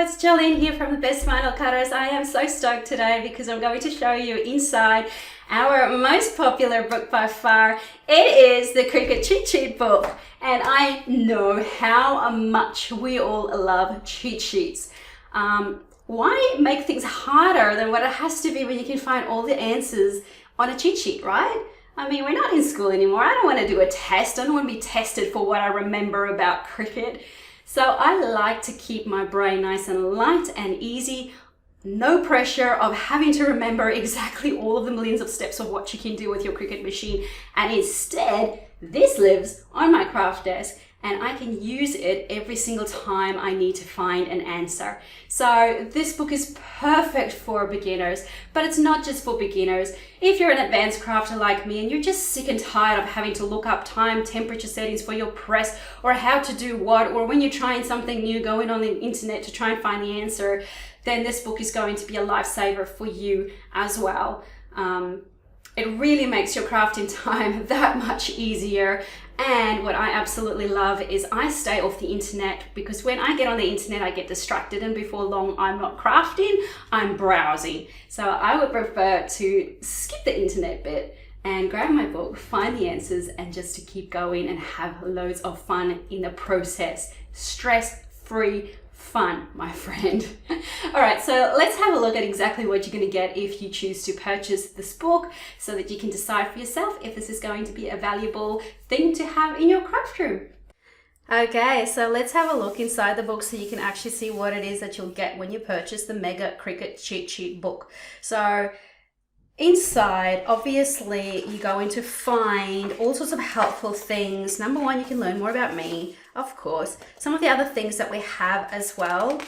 it's Jolene here from the Best Vinyl Cutters. I am so stoked today because I'm going to show you inside our most popular book by far. It is the Cricut Cheat Sheet book, and I know how much we all love cheat sheets. Why make things harder than what it has to be when you can find all the answers on a cheat sheet, right? I mean, we're not in school anymore. I don't want to do a test. I don't want to be tested for what I remember about Cricut. So I like to keep my brain nice and light and easy. No pressure of having to remember exactly all of the millions of steps of what you can do with your Cricut machine. And instead, this lives on my craft desk and I can use it every single time I need to find an answer. So this book is perfect for beginners, but it's not just for beginners. If you're an advanced crafter like me and you're just sick and tired of having to look up time, temperature settings for your press, or how to do what, or when you're trying something new, going on the internet to try and find the answer, then this book is going to be a lifesaver for you as well. It really makes your crafting time that much easier. And what I absolutely love is I stay off the internet, because when I get on the internet, I get distracted, and before long, I'm not crafting, I'm browsing. So I would prefer to skip the internet bit and grab my book, find the answers, and just to keep going and have loads of fun in the process. Stress-free fun, my friend. All right, so let's have a look at exactly what you're going to get if you choose to purchase this book, so that you can decide for yourself if this is going to be a valuable thing to have in your craft room. Okay, so let's have a look inside the book so you can actually see what it is that you'll get when you purchase the Mega Cricut Cheat Sheet book. So inside, obviously, you're going to find all sorts of helpful things. Number one, you can learn more about me, of course, some of the other things that we have as well.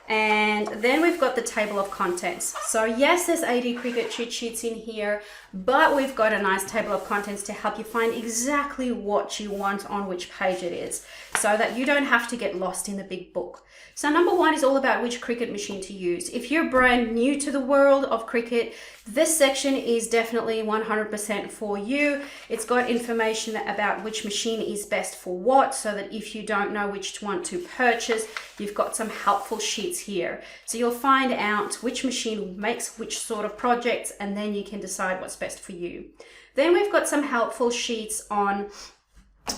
And then we've got the table of contents. So yes, there's 80 Cricut cheat sheets in here, but we've got a nice table of contents to help you find exactly what you want on which page it is, so that you don't have to get lost in the big book. So number one is all about which Cricut machine to use. If you're brand new to the world of Cricut, this section is definitely 100% for you. It's got information about which machine is best for what, so that if you don't know which one to purchase, you've got some helpful sheets here. So you'll find out which machine makes which sort of projects, and then you can decide what's best for you. Then we've got some helpful sheets on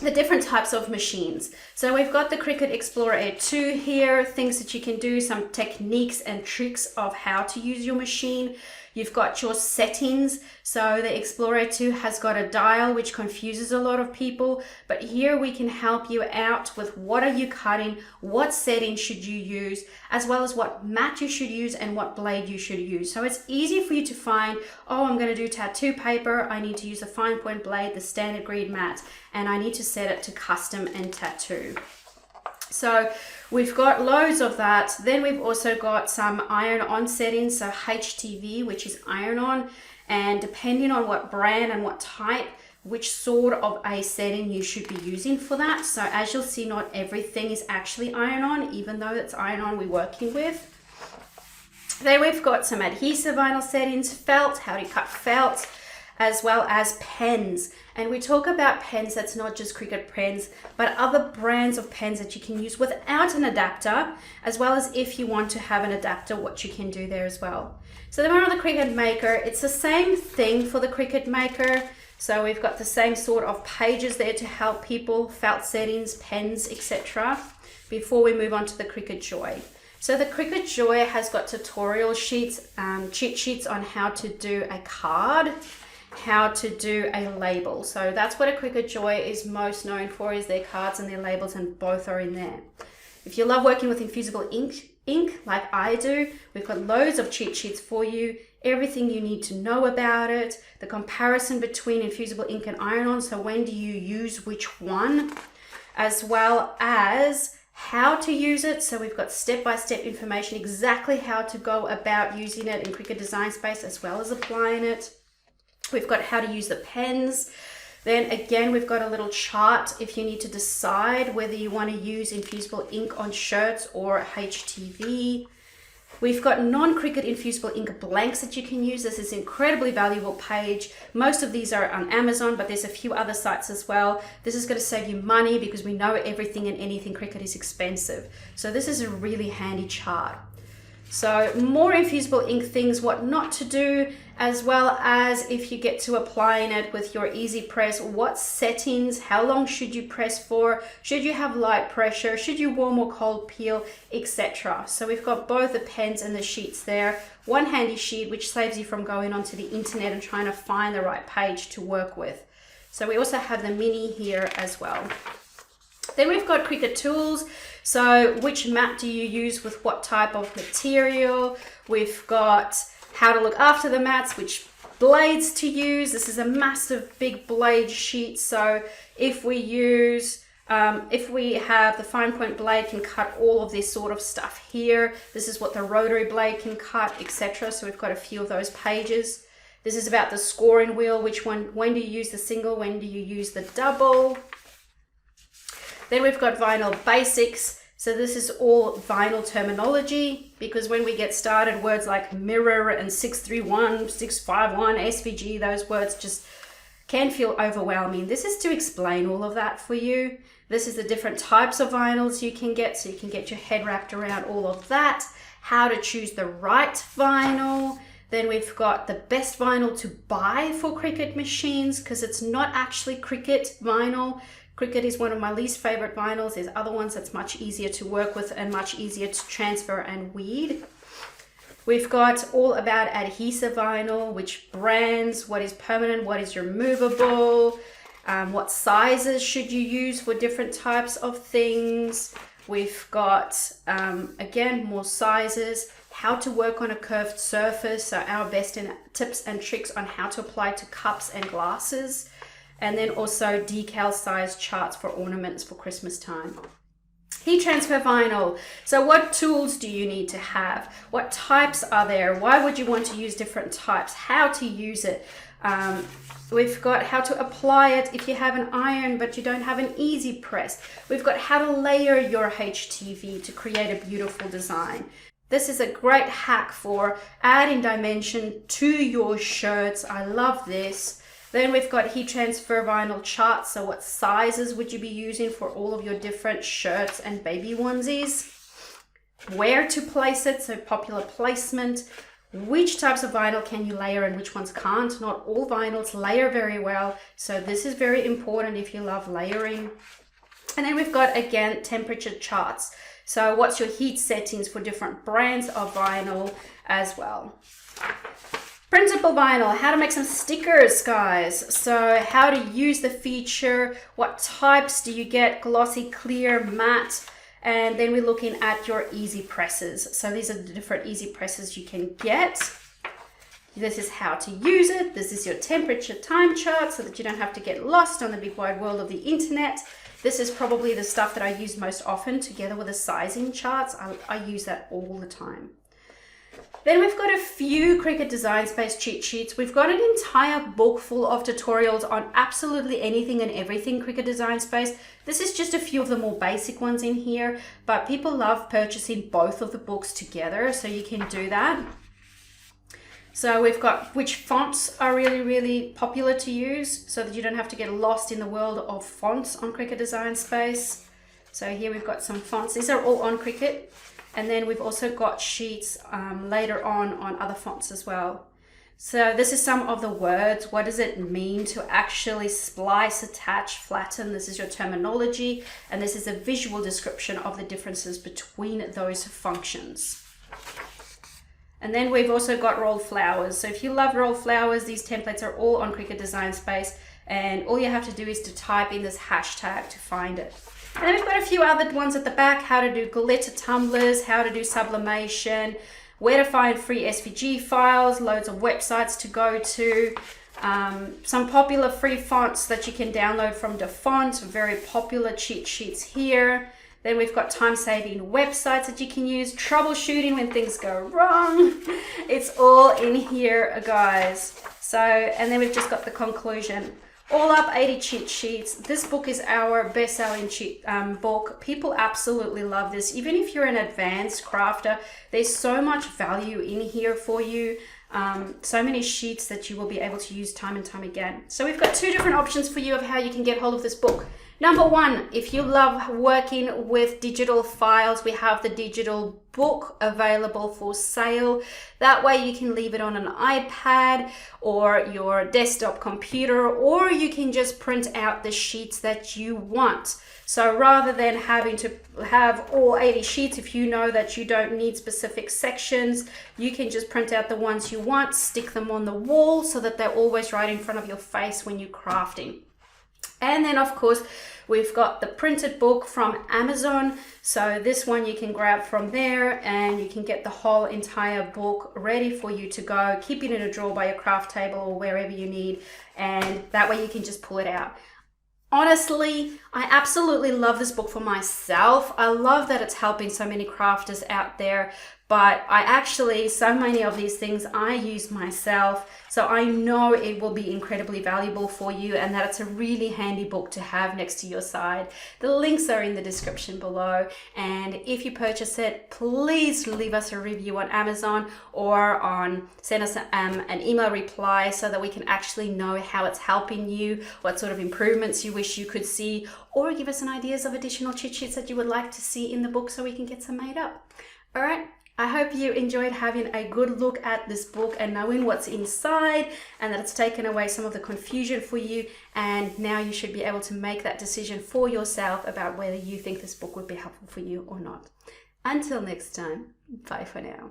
the different types of machines. So we've got the Cricut Explorer Air 2 here, things that you can do, some techniques and tricks of how to use your machine. You've got your settings. So the Explorer 2 has got a dial, which confuses a lot of people, but here we can help you out with what are you cutting, what settings should you use, as well as what mat you should use and what blade you should use. So it's easy for you to find, oh, I'm going to do tattoo paper, I need to use a fine point blade, the standard grade mat, and I need to set it to custom and tattoo. So we've got loads of that. Then we've also got some iron-on settings, so HTV, which is iron-on, and depending on what brand and what type, which sort of a setting you should be using for that. So as you'll see, not everything is actually iron-on, even though it's iron-on we're working with. Then we've got some adhesive vinyl settings, felt, how to cut felt, as well as pens. And we talk about pens, that's not just Cricut pens, but other brands of pens that you can use without an adapter, as well as if you want to have an adapter, what you can do there as well. So then we're on the Cricut Maker. It's the same thing for the Cricut Maker. So we've got the same sort of pages there to help people, felt settings, pens, etc. before we move on to the Cricut Joy. So the Cricut Joy has got tutorial sheets, cheat sheets on how to do a card, how to do a label. So that's what a Cricut Joy is most known for, is their cards and their labels, and both are in there. If you love working with Infusible ink like I do, we've got loads of cheat sheets for you, everything you need to know about it, the comparison between Infusible ink and iron-on, so when do you use which one, as well as how to use it. So we've got step-by-step information, exactly how to go about using it in Cricut Design Space, as well as applying it. We've got how to use the pens. Then again, we've got a little chart if you need to decide whether you want to use Infusible ink on shirts or HTV. We've got non-Cricut Infusible ink blanks that you can use. This is an incredibly valuable page. Most of these are on Amazon, but there's a few other sites as well. This is going to save you money because we know everything and anything Cricut is expensive. So this is a really handy chart. So more infusible ink things, what not to do, as well as if you get to applying it with your easy press, what settings, how long should you press for, should you have light pressure, should you warm or cold peel, etc. So we've got both the pens and the sheets there. One handy sheet which saves you from going onto the internet and trying to find the right page to work with. So we also have the mini here as well. Then we've got Cricut tools. So which mat do you use with what type of material? We've got how to look after the mats, which blades to use. This is a massive big blade sheet. So if we use, if we have the fine point blade can cut all of this sort of stuff here. This is what the rotary blade can cut, etc. So we've got a few of those pages. This is about the scoring wheel, which one, when do you use the single, when do you use the double? Then we've got vinyl basics. So this is all vinyl terminology, because when we get started, words like mirror and 631, 651, SVG, those words just can feel overwhelming. This is to explain all of that for you. This is the different types of vinyls you can get, so you can get your head wrapped around all of that, how to choose the right vinyl. Then we've got the best vinyl to buy for Cricut machines, because it's not actually Cricut vinyl. Cricut is one of my least favorite vinyls. There's other ones that's much easier to work with and much easier to transfer and weed. We've got all about adhesive vinyl, which brands, what is permanent, what is removable, what sizes should you use for different types of things. We've got, again, more sizes, how to work on a curved surface, so our best tips and tricks on how to apply to cups and glasses. And then also decal size charts for ornaments for Christmas time. Heat transfer vinyl. So what tools do you need to have? What types are there? Why would you want to use different types? How to use it? We've got how to apply it if you have an iron but you don't have an easy press. We've got how to layer your HTV to create a beautiful design. This is a great hack for adding dimension to your shirts. I love this. Then we've got heat transfer vinyl charts. So what sizes would you be using for all of your different shirts and baby onesies? Where to place it, so popular placement. Which types of vinyl can you layer and which ones can't? Not all vinyls layer very well. So this is very important if you love layering. And then we've got, again, temperature charts. So what's your heat settings for different brands of vinyl as well. Printable vinyl, how to make some stickers, guys. So how to use the feature, what types do you get, glossy, clear, matte, and then we're looking at your easy presses. So these are the different easy presses you can get. This is how to use it. This is your temperature time chart so that you don't have to get lost on the big wide world of the internet. This is probably the stuff that I use most often together with the sizing charts. I use that all the time. Then we've got a few Cricut Design Space cheat sheets. We've got an entire book full of tutorials on absolutely anything and everything Cricut Design Space. This is just a few of the more basic ones in here, but people love purchasing both of the books together, so you can do that. So we've got which fonts are really, really popular to use so that you don't have to get lost in the world of fonts on Cricut Design Space. So here we've got some fonts. These are all on Cricut. And then we've also got sheets later on other fonts as well. So this is some of the words. What does it mean to actually splice, attach, flatten? This is your terminology. And this is a visual description of the differences between those functions. And then we've also got rolled flowers. So if you love rolled flowers, these templates are all on Cricut Design Space. And all you have to do is to type in this hashtag to find it. And then we've got a few other ones at the back, how to do glitter tumblers, how to do sublimation, where to find free SVG files, loads of websites to go to, some popular free fonts that you can download from DaFont, very popular cheat sheets here. Then we've got time-saving websites that you can use, troubleshooting when things go wrong. It's all in here, guys. So, and then we've just got the conclusion. All up 80 cheat sheets. This book is our best-selling book. People absolutely love this. Even if you're an advanced crafter, there's so much value in here for you. So many sheets that you will be able to use time and time again. So we've got two different options for you of how you can get hold of this book. Number one, if you love working with digital files, we have the digital book available for sale. That way you can leave it on an iPad or your desktop computer, or you can just print out the sheets that you want. So rather than having to have all 80 sheets, if you know that you don't need specific sections, you can just print out the ones you want, stick them on the wall so that they're always right in front of your face when you're crafting. And then of course, we've got the printed book from Amazon. So this one you can grab from there and you can get the whole entire book ready for you to go. Keep it in a drawer by your craft table or wherever you need. And that way you can just pull it out. Honestly, I absolutely love this book for myself. I love that it's helping so many crafters out there, but so many of these things I use myself. So I know it will be incredibly valuable for you and that it's a really handy book to have next to your side. The links are in the description below. And if you purchase it, please leave us a review on Amazon or send us an email reply so that we can actually know how it's helping you, what sort of improvements you wish you could see, or give us some ideas of additional cheat sheets that you would like to see in the book so we can get some made up. All right. I hope you enjoyed having a good look at this book and knowing what's inside, and that it's taken away some of the confusion for you, and now you should be able to make that decision for yourself about whether you think this book would be helpful for you or not. Until next time, bye for now.